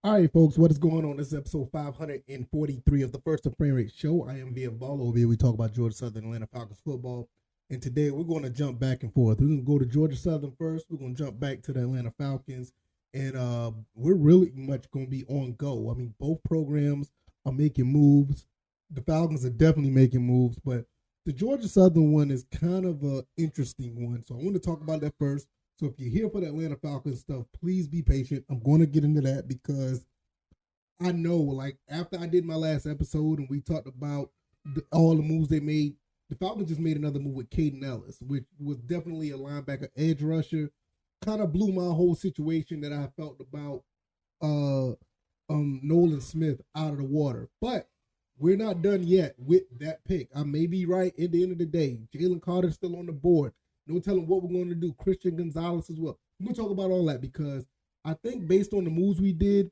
All right, folks, what is going on? This is episode 543 of the First of Frame Rate Show. I am Via Ball. Over here, we talk about Georgia Southern Atlanta Falcons football. And today, we're going to jump back and forth. We're going to go to Georgia Southern first. We're going to jump back to the Atlanta Falcons. And we're really much going to be on go. I mean, both programs are making moves. The Falcons are definitely making moves. But the Georgia Southern one is kind of an interesting one. So I want to talk about that first. So if you're here for the Atlanta Falcons stuff, please be patient. I'm going to get into that because I know, like, after I did my last episode and we talked about all the moves they made, the Falcons just made another move with Caden Ellis, which was definitely a linebacker edge rusher. Kind of blew my whole situation that I felt about Nolan Smith out of the water. But we're not done yet with that pick. I may be right at the end of the day. Jalen Carter's still on the board. No telling what we're going to do. Christian Gonzalez as well. We're going to talk about all that because I think based on the moves we did,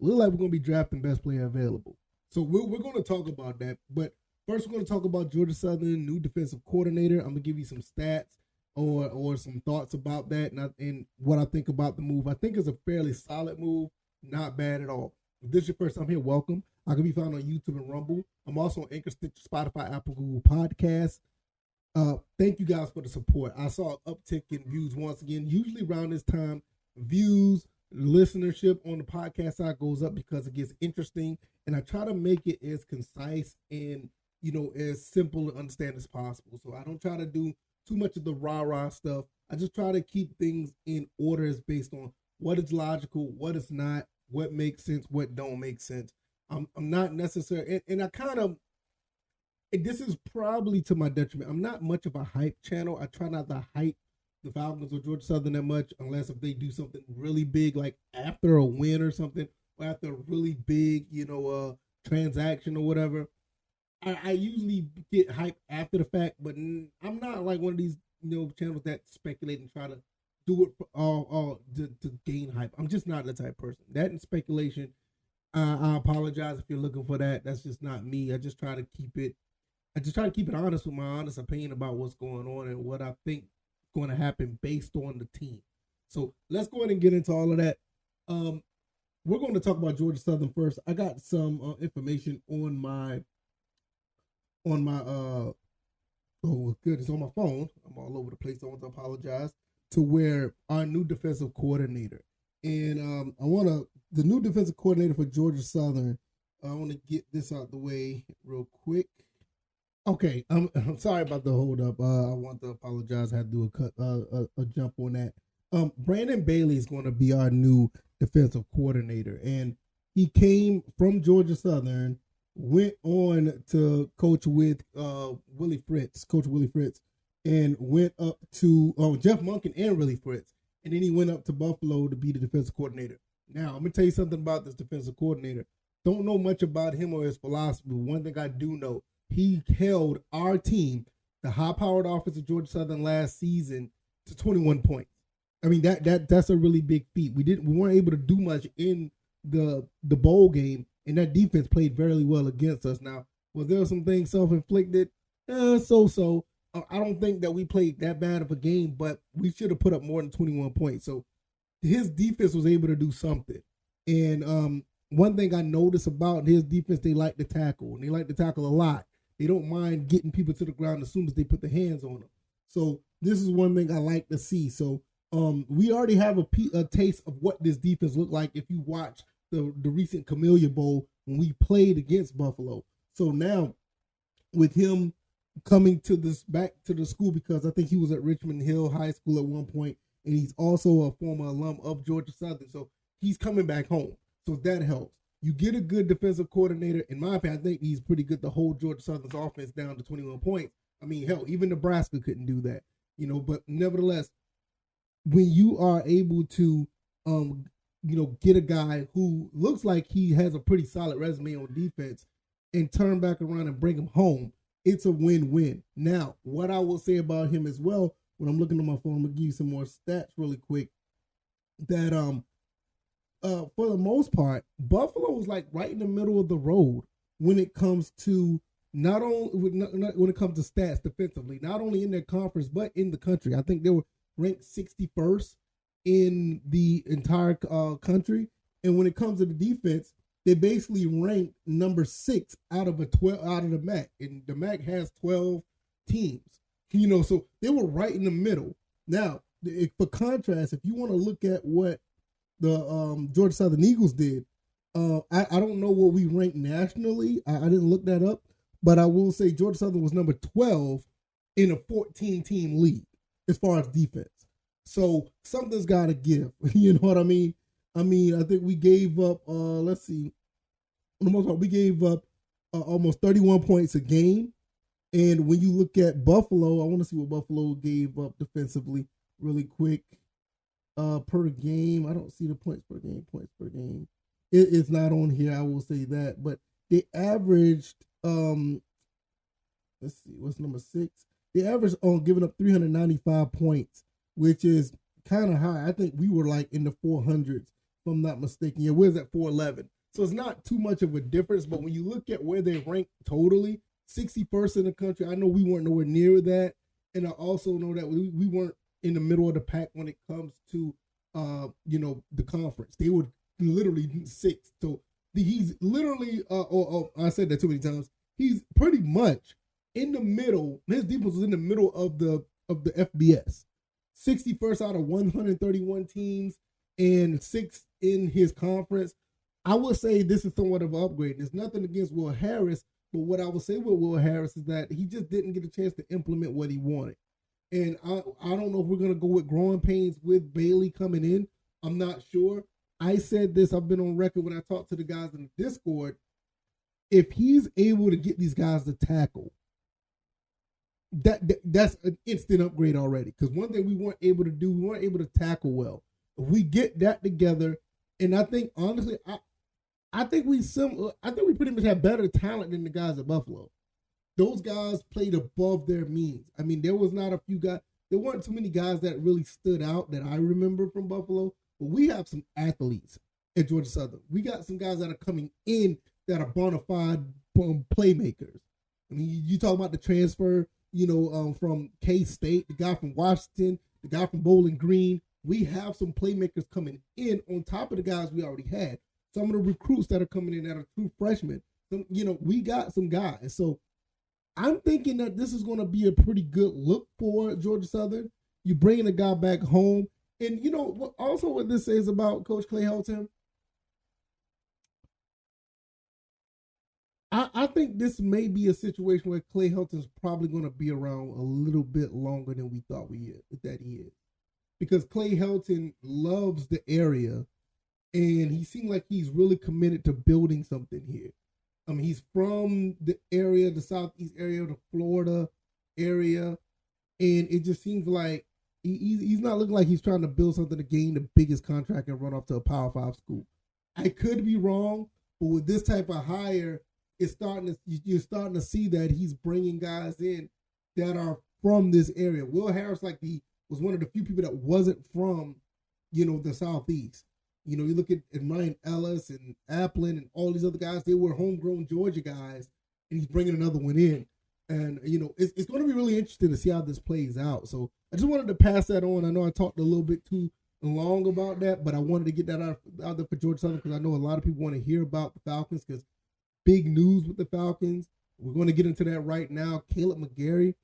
look like we're going to be drafting best player available. So we're going to talk about that. But first, we're going to talk about Georgia Southern, new defensive coordinator. I'm going to give you some stats or some thoughts about that and what I think about the move. I think it's a fairly solid move, not bad at all. If this is your first time here, welcome. I can be found on YouTube and Rumble. I'm also on Anchor, Stitcher, Spotify, Apple, Google Podcasts. Thank you guys for the support. I saw an uptick in views once again. Usually around this time, views, listenership on the podcast side goes up because it gets interesting, and I try to make it as concise and as simple to understand as possible. So I don't try to do too much of the rah-rah stuff. I just try to keep things in order as based on what is logical, what is not, what makes sense, what don't make sense. I'm not necessarily, and I kind of, this is probably to my detriment. I'm not much of a hype channel. I try not to hype the Falcons or Georgia Southern that much unless if they do something really big, like after a win or something, or after a really big, transaction or whatever. I usually get hyped after the fact, but I'm not like one of these, channels that speculate and try to do it for all to gain hype. I'm just not the type of person. That and speculation, I apologize if you're looking for that. That's just not me. I just try to keep it honest with my honest opinion about what's going on and what I think is going to happen based on the team. So let's go ahead and get into all of that. We're going to talk about Georgia Southern first. I got some information on my it's on my phone. I'm all over the place. I want to apologize to where our new defensive coordinator. And the new defensive coordinator for Georgia Southern, I want to get this out the way real quick. Okay, I'm sorry about the hold up. I want to apologize. I had to do a jump on that. Brandon Bailey is going to be our new defensive coordinator, and he came from Georgia Southern, went on to coach with Coach Willie Fritz, and went up to Jeff Monken and Willie Fritz, and then he went up to Buffalo to be the defensive coordinator. Now, I'm going to tell you something about this defensive coordinator. Don't know much about him or his philosophy, but one thing I do know, he held our team, the high-powered offense of Georgia Southern last season, to 21 points. I mean, that's a really big feat. We weren't able to do much in the bowl game, and that defense played very well against us. Now, was there some things self-inflicted? So. I don't think that we played that bad of a game, but we should have put up more than 21 points. So his defense was able to do something. And one thing I noticed about his defense, they like to tackle, and they like to tackle a lot. They don't mind getting people to the ground as soon as they put their hands on them. So this is one thing I like to see. So we already have a taste of what this defense looked like if you watch the recent Camellia Bowl when we played against Buffalo. So now with him coming back to the school, because I think he was at Richmond Hill High School at one point, and he's also a former alum of Georgia Southern. So he's coming back home. So that helps. You get a good defensive coordinator. In my opinion, I think he's pretty good to hold Georgia Southern's offense down to 21 points. I mean, hell, even Nebraska couldn't do that, but nevertheless, when you are able to, get a guy who looks like he has a pretty solid resume on defense and turn back around and bring him home, it's a win-win. Now, what I will say about him as well, when I'm looking at my phone, I'm going to give you some more stats really quick, that for the most part, Buffalo was like right in the middle of the road when it comes to when it comes to stats defensively, not only in their conference but in the country. I think they were ranked 61st in the entire country, And when it comes to the defense, they basically ranked number 6 out of the MAC, and the MAC has 12 teams. So they were right in the middle. Now, for contrast, if you want to look at what the Georgia Southern Eagles did, I don't know what we ranked nationally. I didn't look that up, but I will say Georgia Southern was number 12 in a 14-team league as far as defense. So something's got to give. You know what I mean? I think we gave up, let's see, for the most part, we gave up almost 31 points a game. And when you look at Buffalo, I want to see what Buffalo gave up defensively really quick per game. I don't see the points per game. It's not on here, I will say that. But they averaged, let's see, what's number 6? They averaged on giving up 395 points, which is kind of high. I think we were like in the 400s, if I'm not mistaken. Yeah, we're at 411. So it's not too much of a difference. But when you look at where they rank totally, 61st in the country, I know we weren't nowhere near that. And I also know that we weren't in the middle of the pack when it comes to, the conference. They were literally 6th. So he's literally, I said that too many times. He's pretty much in the middle. His defense was in the middle of the FBS. 61st out of 131 teams and 6th in his conference. I would say this is somewhat of an upgrade. There's nothing against Will Harris, but what I would say with Will Harris is that he just didn't get a chance to implement what he wanted. And I don't know if we're going to go with growing pains with Bailey coming in. I'm not sure. I said this, I've been on record when I talked to the guys in the Discord. If he's able to get these guys to tackle, that's an instant upgrade already. Because one thing we weren't able to do, we weren't able to tackle well. If we get that together, and I think honestly, I think we pretty much have better talent than the guys at Buffalo. Those guys played above their means. I mean, there weren't too many guys that really stood out that I remember from Buffalo. But we have some athletes at Georgia Southern. We got some guys that are coming in that are bona fide playmakers. I mean, you talk about the transfer, from K-State, the guy from Washington, the guy from Bowling Green. We have some playmakers coming in on top of the guys we already had. Some of the recruits that are coming in that are true freshmen. We got some guys. So I'm thinking that this is going to be a pretty good look for Georgia Southern. You're bringing a guy back home. And, also what this says about Coach Clay Helton, I think this may be a situation where Clay Helton's probably going to be around a little bit longer than we thought that he is. Because Clay Helton loves the area, and he seemed like he's really committed to building something here. I mean, he's from the area, the southeast area, the Florida area, and it just seems like he's not looking like he's trying to build something to gain the biggest contract and run off to a Power 5 school. I could be wrong, but with this type of hire, you're starting to see that he's bringing guys in that are from this area. Will Harris, was one of the few people that wasn't from, the southeast. You look at Ryan Ellis and Applin and all these other guys. They were homegrown Georgia guys, and he's bringing another one in. And, it's going to be really interesting to see how this plays out. So I just wanted to pass that on. I know I talked a little bit too long about that, but I wanted to get that out there for Georgia Southern because I know a lot of people want to hear about the Falcons because big news with the Falcons. We're going to get into that right now. Caleb McGarry,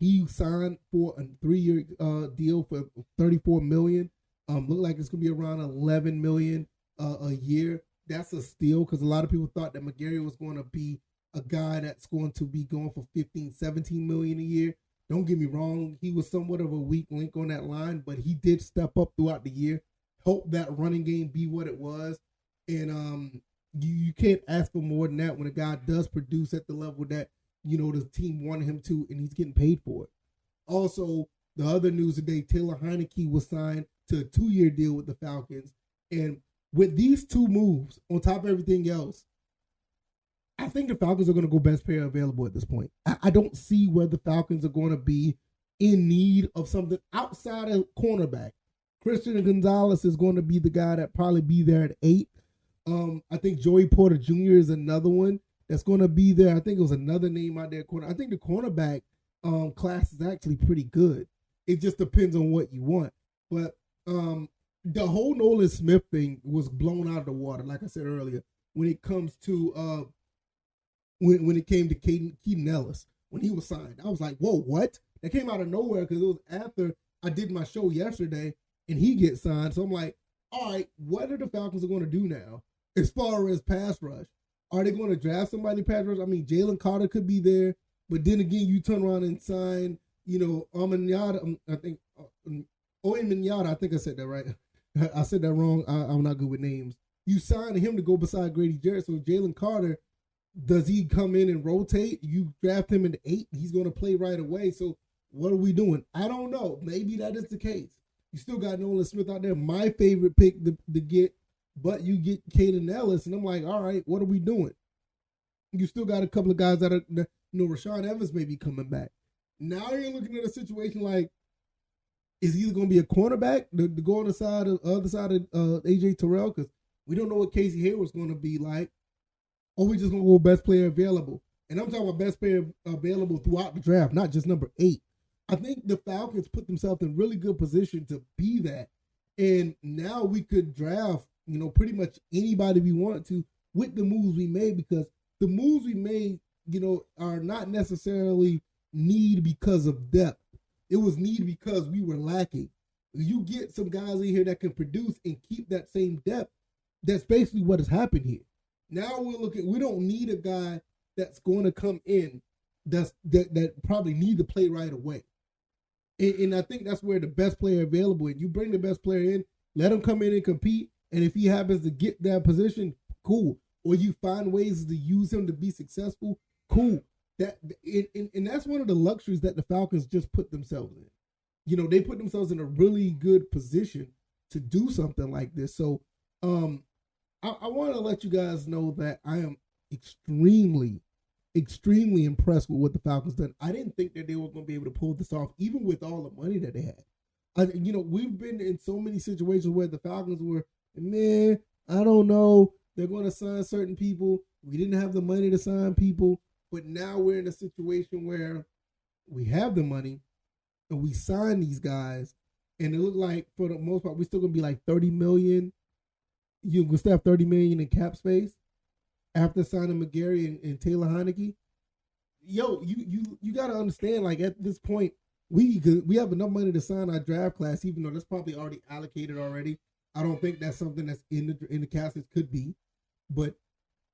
he signed for a 3-year deal for $34 million. Look like it's going to be around $11 million a year. That's a steal because a lot of people thought that McGarry was going to be a guy that's going to be going for $15, $17 million a year. Don't get me wrong. He was somewhat of a weak link on that line, but he did step up throughout the year, help that running game be what it was. And you can't ask for more than that when a guy does produce at the level that, the team wanted him to, and he's getting paid for it. Also, the other news today, Taylor Heineke was signed to a 2-year deal with the Falcons. And with these two moves, on top of everything else, I think the Falcons are going to go best player available at this point. I don't see where the Falcons are going to be in need of something outside of cornerback. Christian Gonzalez is going to be the guy that probably be there at 8. I think Joey Porter Jr. is another one that's going to be there. I think it was another name out there. I think the cornerback class is actually pretty good. It just depends on what you want. But the whole Nolan Smith thing was blown out of the water, like I said earlier, when it comes to when it came to Keaton Ellis when he was signed. I was like, whoa, what? That came out of nowhere because it was after I did my show yesterday and he gets signed. So I'm like, all right, what are the Falcons going to do now as far as pass rush? Are they going to draft somebody pass rush? I mean, Jalen Carter could be there, but then again, you turn around and sign, Amanyada, I think, Oyemanyada, I think I said that right. I said that wrong. I'm not good with names. You signed him to go beside Grady Jarrett. So Jalen Carter, does he come in and rotate? You draft him in the 8, he's going to play right away. So what are we doing? I don't know. Maybe that is the case. You still got Nolan Smith out there, my favorite pick to get, but you get Kaden Ellis, and I'm like, all right, what are we doing? You still got a couple of guys that are, Rashawn Evans may be coming back. Now you're looking at a situation like, is he either going to be a cornerback to go on the other side of AJ Terrell? Because we don't know what Casey Hayward's going to be like. Or we just going to go best player available. And I'm talking about best player available throughout the draft, not just number 8. I think the Falcons put themselves in really good position to be that. And now we could draft, pretty much anybody we want to with the moves we made, because the moves we made, are not necessarily need because of depth. It was need because we were lacking. You get some guys in here that can produce and keep that same depth. That's basically what has happened here. Now we don't need a guy that's going to come in that probably need to play right away. And I think that's where the best player available is. You bring the best player in, let him come in and compete, and if he happens to get that position, cool. Or you find ways to use him to be successful, cool. And that's one of the luxuries that the Falcons just put themselves in. They put themselves in a really good position to do something like this. So I want to let you guys know that I am extremely, extremely impressed with what the Falcons done. I didn't think that they were going to be able to pull this off, even with all the money that they had. We've been in so many situations where the Falcons were, man, I don't know. They're going to sign certain people. We didn't have the money to sign people. But now we're in a situation where we have the money and we sign these guys, and it looks like for the most part we're still gonna be like $30 million. You can still have $30 million in cap space after signing McGarry and Taylor Heineke. Yo, you gotta understand, like at this point we have enough money to sign our draft class, even though that's probably already allocated already. I don't think that's something that's in the cast. It could be, but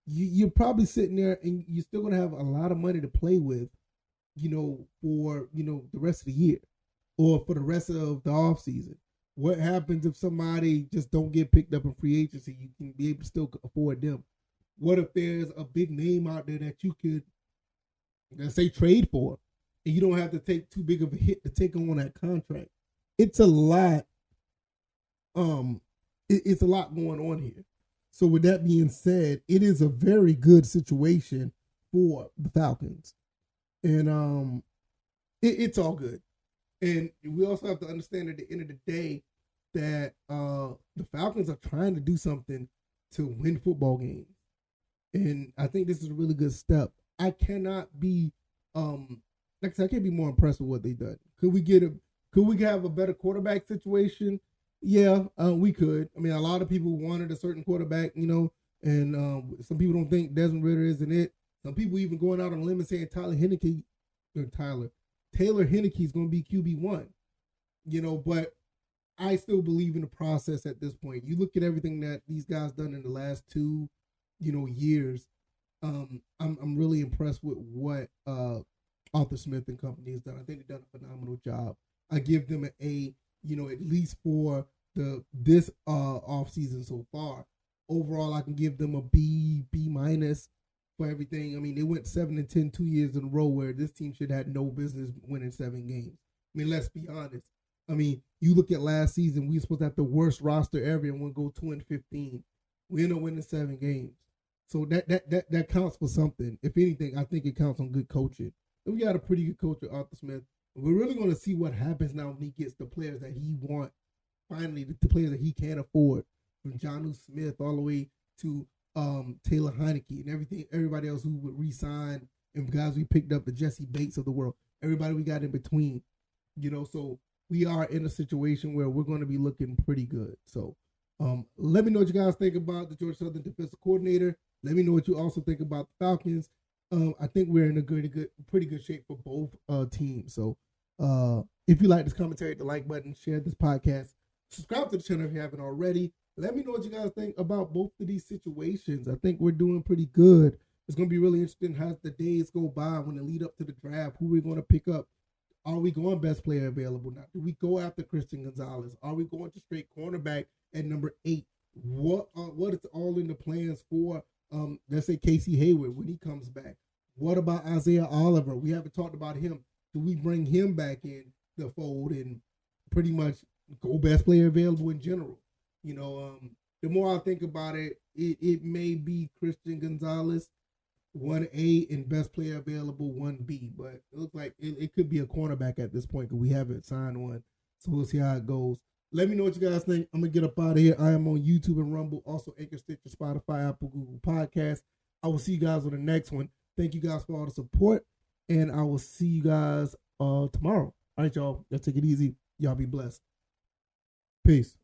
you're probably sitting there and you're still going to have a lot of money to play with, for, the rest of the year or for the rest of the off season. What happens if somebody just don't get picked up in free agency? You can be able to still afford them. What if there's a big name out there that you could, let's say, trade for, and you don't have to take too big of a hit to take on that contract? It's a lot. It's a lot going on here. So with that being said, it is a very good situation for the Falcons. And it's all good. And we also have to understand at the end of the day that the Falcons are trying to do something to win football games. And I think this is a really good step. I cannot be like I said, I can't be more impressed with what they've done. Could we have a better quarterback situation? Yeah, we could. I mean, a lot of people wanted a certain quarterback, and some people don't think Desmond Ridder isn't it. Some people even going out on a limb and saying Taylor Heineke is going to be QB1. But I still believe in the process at this point. You look at everything that these guys done in the last 2, years. I'm really impressed with what Arthur Smith and company has done. I think they've done a phenomenal job. I give them an A. At least for this off season so far. Overall, I can give them a B minus for everything. I mean, they went 7-10 2 years in a row, where this team should have no business winning 7 games. I mean, let's be honest. I mean, you look at last season, we were supposed to have the worst roster ever, and we'll go 2-15. We end up winning 7 games. So that counts for something. If anything, I think it counts on good coaching. And we got a pretty good coach with Arthur Smith. We're really going to see what happens now when he gets the players that he wants. Finally, the players that he can afford, from Jonnu Smith all the way to Taylor Heineke and everybody else who would re-sign, and guys we picked up, the Jesse Bates of the world, everybody we got in between. So we are in a situation where we're going to be looking pretty good. So let me know what you guys think about the Georgia Southern defensive coordinator. Let me know what you also think about the Falcons. I think we're in a pretty good shape for both teams. So if you like this commentary, hit the like button, share this podcast, subscribe to the channel if you haven't already. Let me know what you guys think about both of these situations. I think we're doing pretty good. It's going to be really interesting as the days go by when they lead up to the draft, who we're going to pick up. Are we going best player available now? Do we go after Christian Gonzalez? Are we going to straight cornerback at number 8? What is all in the plans for, let's say, Casey Hayward when he comes back? What about Isaiah Oliver? We haven't talked about him. Do we bring him back in the fold and pretty much go best player available in general? The more I think about it, it may be Christian Gonzalez, 1A, and best player available 1B. But it looks like it could be a cornerback at this point because we haven't signed one. So we'll see how it goes. Let me know what you guys think. I'm going to get up out of here. I am on YouTube and Rumble, also Anchor, Stitcher, Spotify, Apple, Google Podcasts. I will see you guys on the next one. Thank you guys for all the support, and I will see you guys tomorrow. All right, y'all. Y'all take it easy. Y'all be blessed. Peace.